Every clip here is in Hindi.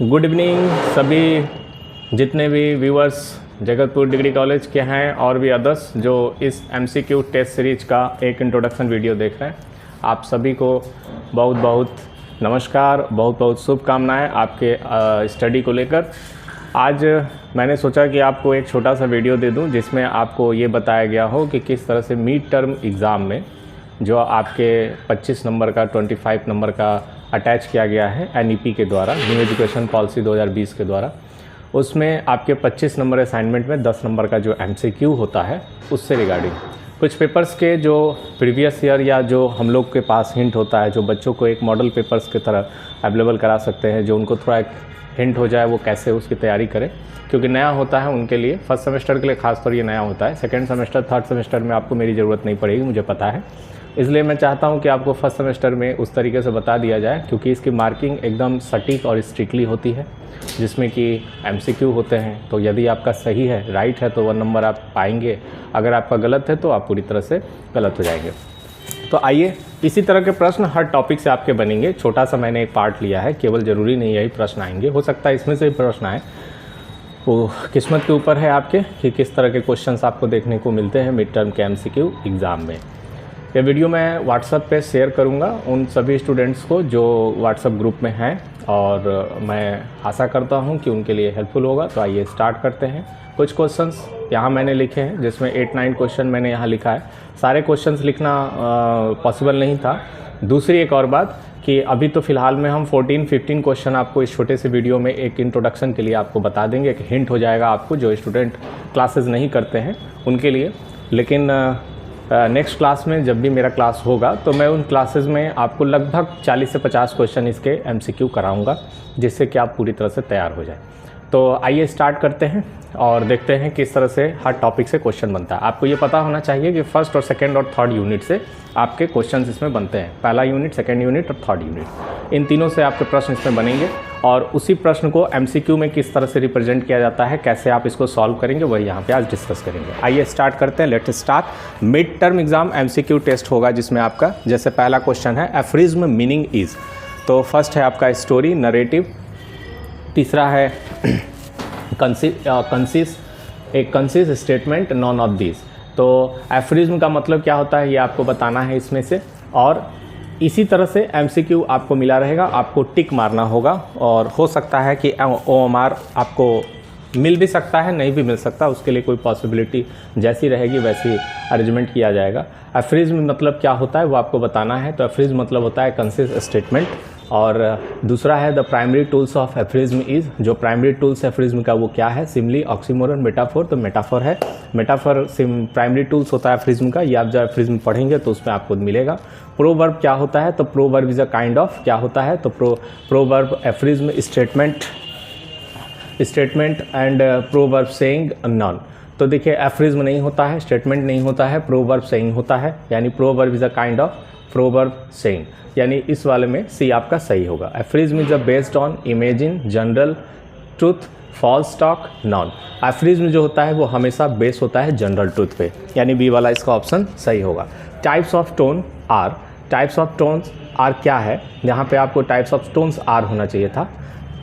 गुड इवनिंग सभी जितने भी व्यूअर्स जगतपुर डिग्री कॉलेज के हैं और भी अदर्स जो इस MCQ टेस्ट सीरीज का एक इंट्रोडक्शन वीडियो देख रहे हैं। आप सभी को बहुत बहुत नमस्कार, बहुत बहुत शुभकामनाएं आपके स्टडी को लेकर। आज मैंने सोचा कि आपको एक छोटा सा वीडियो दे दूं जिसमें आपको ये बताया गया हो कि किस तरह से मिड टर्म एग्ज़ाम में जो आपके 25 नंबर का 25 नंबर का अटैच किया गया है NEP के द्वारा, न्यू एजुकेशन पॉलिसी 2020 के द्वारा, उसमें आपके 25 नंबर असाइनमेंट में 10 नंबर का जो MCQ होता है उससे रिगार्डिंग कुछ पेपर्स के जो प्रीवियस ईयर या जो हम लोग के पास हिंट होता है, जो बच्चों को एक मॉडल पेपर्स की तरह अवेलेबल करा सकते हैं, जो उनको थोड़ा एक हिंट हो जाए वो कैसे उसकी तैयारी करें, क्योंकि नया होता है उनके लिए। फर्स्ट सेमेस्टर के लिए खासतौर ये नया होता है। सेकेंड सेमेस्टर थर्ड सेमेस्टर में आपको मेरी ज़रूरत नहीं पड़ेगी, मुझे पता है। इसलिए मैं चाहता हूं कि आपको फर्स्ट सेमेस्टर में उस तरीके से बता दिया जाए, क्योंकि इसकी मार्किंग एकदम सटीक और स्ट्रिक्टली होती है, जिसमें कि MCQ होते हैं। तो यदि आपका सही है, राइट है, तो 1 नंबर आप पाएंगे। अगर आपका गलत है तो आप पूरी तरह से गलत हो जाएंगे। तो आइए, इसी तरह के प्रश्न हर टॉपिक से आपके बनेंगे। छोटा सा मैंने एक पार्ट लिया है, केवल ज़रूरी नहीं यही प्रश्न आएंगे, हो सकता है इसमें से भी प्रश्न आए। वो किस्मत के ऊपर है आपके कि किस तरह के क्वेश्चंस आपको देखने को मिलते हैं मिड टर्म के MCQ एग्ज़ाम में। ये वीडियो मैं व्हाट्सएप पे शेयर करूंगा उन सभी स्टूडेंट्स को जो व्हाट्सएप ग्रुप में हैं, और मैं आशा करता हूं कि उनके लिए हेल्पफुल होगा। तो आइए स्टार्ट करते हैं। कुछ क्वेश्चंस यहाँ मैंने लिखे हैं, जिसमें 8-9 क्वेश्चन मैंने यहाँ लिखा है। सारे क्वेश्चंस लिखना पॉसिबल नहीं था। दूसरी एक और बात कि अभी तो फ़िलहाल में हम 14-15 क्वेश्चन आपको इस छोटे से वीडियो में एक इंट्रोडक्शन के लिए आपको बता देंगे। एक हिंट हो जाएगा आपको, जो स्टूडेंट क्लासेस नहीं करते हैं उनके लिए। लेकिन नेक्स्ट क्लास में जब भी मेरा क्लास होगा तो मैं उन क्लासेस में आपको लगभग 40 से 50 क्वेश्चन इसके MCQ कराऊंगा, जिससे कि आप पूरी तरह से तैयार हो जाए। तो आइए स्टार्ट करते हैं और देखते हैं किस तरह से हर टॉपिक से क्वेश्चन बनता है। आपको ये पता होना चाहिए कि फर्स्ट और सेकंड और थर्ड यूनिट से आपके क्वेश्चंस इसमें बनते हैं। पहला यूनिट, सेकंड यूनिट और थर्ड यूनिट, इन तीनों से आपके प्रश्न इसमें बनेंगे। और उसी प्रश्न को MCQ में किस तरह से रिप्रेजेंट किया जाता है, कैसे आप इसको सॉल्व करेंगे, वही यहाँ पे आज डिस्कस करेंगे। आइए स्टार्ट करते हैं। Let's start. Mid term exam MCQ test होगा, जिसमें आपका जैसे पहला क्वेश्चन है एफ्रिज्म मीनिंग इज। तो फर्स्ट है आपका स्टोरी, नरेटिव। तीसरा है concise statement, none of this. तो एफ्रिज्म का मतलब क्या होता है ये आपको बताना है इसमें से। और इसी तरह से MCQ आपको मिला रहेगा, आपको टिक मारना होगा। और हो सकता है कि OMR आपको मिल भी सकता है, नहीं भी मिल सकता, उसके लिए कोई पॉसिबिलिटी जैसी रहेगी वैसी अरेंजमेंट किया जाएगा। एफ्रिज्म मतलब क्या होता है वो आपको बताना है। तो एफ्रिज्म मतलब होता है कंसिस स्टेटमेंट। और दूसरा है the primary tools of aphorism is. जो प्राइमरी टूल्स एफ्रिज्म का वो क्या है, सिमली, ऑक्सीमोरन, मेटाफोर। तो मेटाफोर है, मेटाफोर प्राइमरी टूल्स होता है एफ्रिज्म का। ये आप जब एफ्रिज्म पढ़ेंगे तो उसमें आपको मिलेगा। प्रोवर्ब क्या होता है, तो proverb is a kind of क्या होता है, तो proverb aphorism statement and proverb saying none. तो देखिए एफ्रिज्म नहीं होता है, स्टेटमेंट नहीं होता है, प्रोवर्ब सेइंग होता है, यानी proverb is a kind of proverb saying, यानी इस वाले में सी आपका सही होगा। Aphorism is a based on imagine, general, truth, false talk, none. Aphorism जो होता है वो हमेशा बेस होता है जनरल ट्रूथ पे, यानी बी वाला इसका ऑप्शन सही होगा। Types of tone are. Types of tones are क्या है, यहाँ पे आपको टाइप्स ऑफ टोन्स आर होना चाहिए था।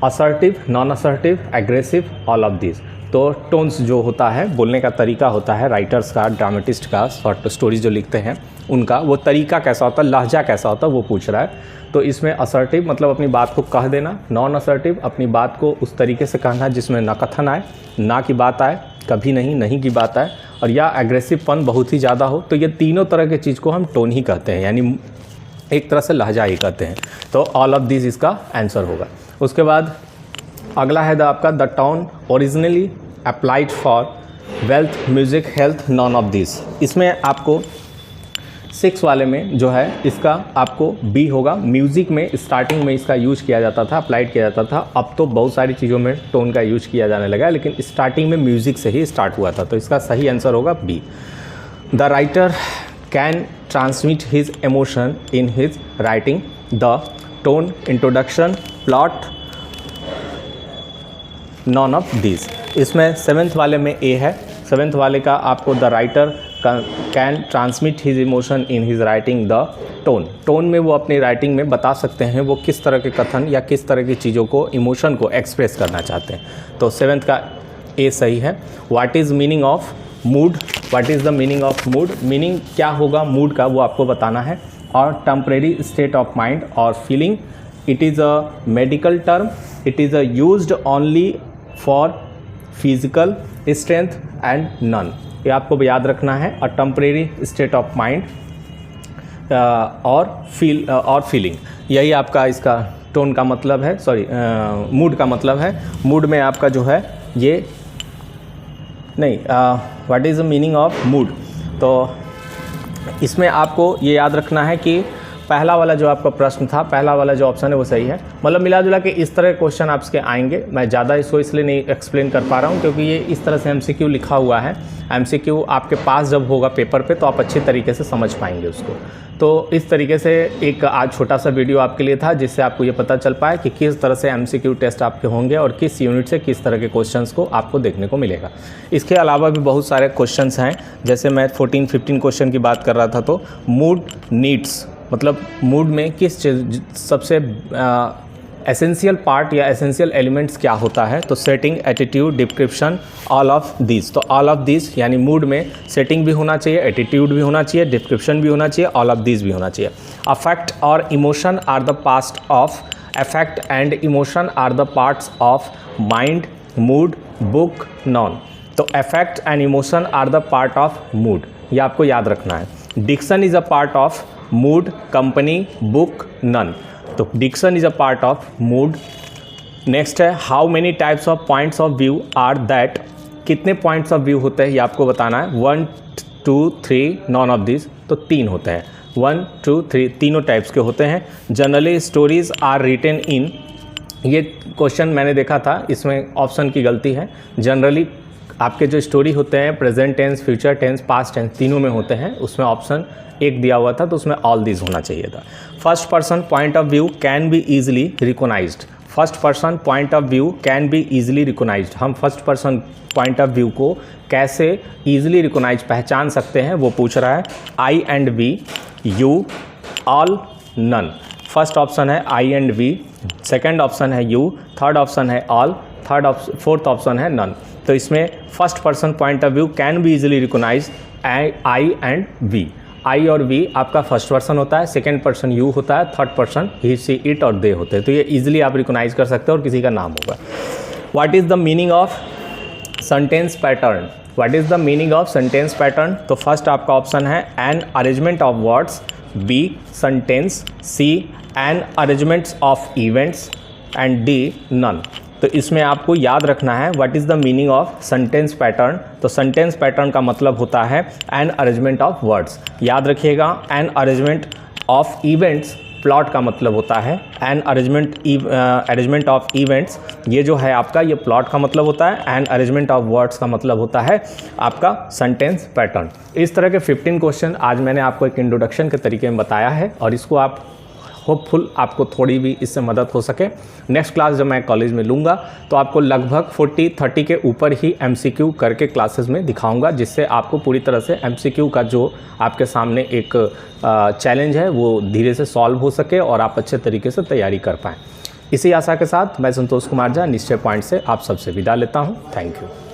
Assertive, non assertive, aggressive, all of this. तो टोन्स जो होता है, बोलने का तरीका होता है राइटर्स का, ड्रामेटिस्ट का, शॉर्ट स्टोरीज जो लिखते हैं उनका, वो तरीका कैसा होता है, लहजा कैसा होता है, वो पूछ रहा है। तो इसमें असर्टिव मतलब अपनी बात को कह देना, नॉन असर्टिव अपनी बात को उस तरीके से कहना जिसमें ना कथन आए, ना की बात आए, कभी नहीं, नहीं की बात आए, और या एग्रेसिव पन बहुत ही ज़्यादा हो। तो ये तीनों तरह के चीज़ को हम टोन ही कहते हैं, यानी एक तरह से लहजा ही कहते हैं। तो ऑल ऑफ दिस इसका आंसर होगा। उसके बाद अगला है आपका the tone originally applied for wealth, music, health, non of this. इसमें आपको 6 वाले में जो है इसका आपको बी होगा। म्यूज़िक में स्टार्टिंग में इसका यूज किया जाता था, अप्लाइड किया जाता था। अब तो बहुत सारी चीज़ों में टोन का यूज किया जाने लगा, लेकिन स्टार्टिंग में म्यूज़िक से ही स्टार्ट हुआ था। तो इसका सही आंसर होगा B. The writer can transmit his emotion in his writing. The tone, introduction, plot, none of this. इसमें 7th वाले में ए है। 7th वाले का आपको the writer can transmit his emotion in his writing the tone. Tone में वो अपनी राइटिंग में बता सकते हैं वो किस तरह के कथन या किस तरह की चीज़ों को, इमोशन को एक्सप्रेस करना चाहते हैं। तो 7th का ए सही है। What is meaning of mood, what is the meaning of mood, मीनिंग क्या होगा मूड का वो आपको बताना है। और टेम्परेरी स्टेट ऑफ माइंड और feeling, it is a medical term, it is a used only for physical strength and none, ये आपको याद रखना है। और टेम्परेरी स्टेट ऑफ माइंड और फीलिंग, यही आपका इसका टोन का मतलब है, सॉरी मूड का मतलब है। मूड में आपका जो है ये नहीं, what is the meaning of mood, तो इसमें आपको ये याद रखना है कि पहला वाला जो आपका प्रश्न था, पहला वाला जो ऑप्शन है वो सही है। मतलब मिला जुला के इस तरह क्वेश्चन आपके आएंगे। मैं ज़्यादा इसको इसलिए नहीं एक्सप्लेन कर पा रहा हूँ क्योंकि ये इस तरह से एमसीक्यू लिखा हुआ है। एमसीक्यू आपके पास जब होगा पेपर पे तो आप अच्छे तरीके से समझ पाएंगे उसको। तो इस तरीके से एक आज छोटा सा वीडियो आपके लिए था जिससे आपको ये पता चल पाए कि किस तरह से एमसीक्यू टेस्ट आपके होंगे और किस यूनिट से किस तरह के क्वेश्चंस को आपको देखने को मिलेगा। इसके अलावा भी बहुत सारे क्वेश्चंस हैं, जैसे मैं 14-15 क्वेश्चन की बात कर रहा था। तो मूड नीड्स, मतलब मूड में किस चीज़ सबसे एसेंशियल पार्ट या एसेंशियल एलिमेंट्स क्या होता है, तो setting, attitude, description, all of this. तो ऑल ऑफ दिस यानी मूड में सेटिंग भी होना चाहिए, एटीट्यूड भी होना चाहिए, डिस्क्रिप्शन भी होना चाहिए, ऑल ऑफ दिस भी होना चाहिए। अफेक्ट और emotion are the past of, affect and emotion are the parts of mind, mood, book, none. तो affect and emotion are the part of mood, ये आपको याद रखना है। Diction is a part of mood, company, book, none. तो diction is a part of mood. Next है how many types of points of view are that, कितने पॉइंट्स ऑफ व्यू होते हैं ये आपको बताना है। 1, 2, 3 नॉन ऑफ दिस, तो 3 होते हैं। 1, 2, 3 तीनों टाइप्स के होते हैं। Generally stories are written in, ये क्वेश्चन मैंने देखा था, इसमें ऑप्शन की गलती है। जनरली आपके जो स्टोरी होते हैं present tense, future tense, past tense तीनों में होते हैं, उसमें ऑप्शन एक दिया हुआ था तो उसमें ऑल दिस होना चाहिए था। First person point of view can be easily recognised, first person point of view can be easily recognised, हम first person point of view को कैसे ईजिली रिकॉग्नाइज पहचान सकते हैं वो पूछ रहा है। I and we, you, all, none. First option है I and we, second option है यू, थर्ड ऑप्शन है ऑल, फोर्थ ऑप्शन है नन। तो इसमें first person point of view can be easily recognise I and we. I और वी आपका फर्स्ट पर्सन होता है, सेकेंड पर्सन यू होता है, third person he, she, it और दे होते हैं। तो ये इजीली आप रिकॉग्नाइज कर सकते हो और किसी का नाम होगा। What is the meaning of sentence pattern, what is the meaning of sentence pattern, तो फर्स्ट आपका ऑप्शन है an arrangement of words, B sentence, C an arrangements of events and D none. तो इसमें आपको याद रखना है what is the meaning of sentence pattern. तो सेंटेंस पैटर्न का मतलब होता है एन अरेंजमेंट ऑफ वर्ड्स, याद रखिएगा। N arrangement of events, plot का मतलब होता है। एन अरेंजमेंट ऑफ इवेंट्स, ये जो है आपका ये प्लॉट का मतलब होता है। एन अरेंजमेंट ऑफ वर्ड्स का मतलब होता है आपका सेंटेंस पैटर्न। इस तरह के 15 क्वेश्चन आज मैंने आपको एक इंट्रोडक्शन के तरीके में बताया है और इसको आप होपफुल आपको थोड़ी भी इससे मदद हो सके। नेक्स्ट क्लास जब मैं कॉलेज में लूँगा तो आपको लगभग 40-30 के ऊपर ही एमसीक्यू करके क्लासेस में दिखाऊंगा, जिससे आपको पूरी तरह से एमसीक्यू का जो आपके सामने एक चैलेंज है वो धीरे से सॉल्व हो सके और आप अच्छे तरीके से तैयारी कर पाएँ। इसी आशा के साथ मैं संतोष कुमार झा निश्चय पॉइंट से आप सबसे विदा लेता हूँ। Thank you.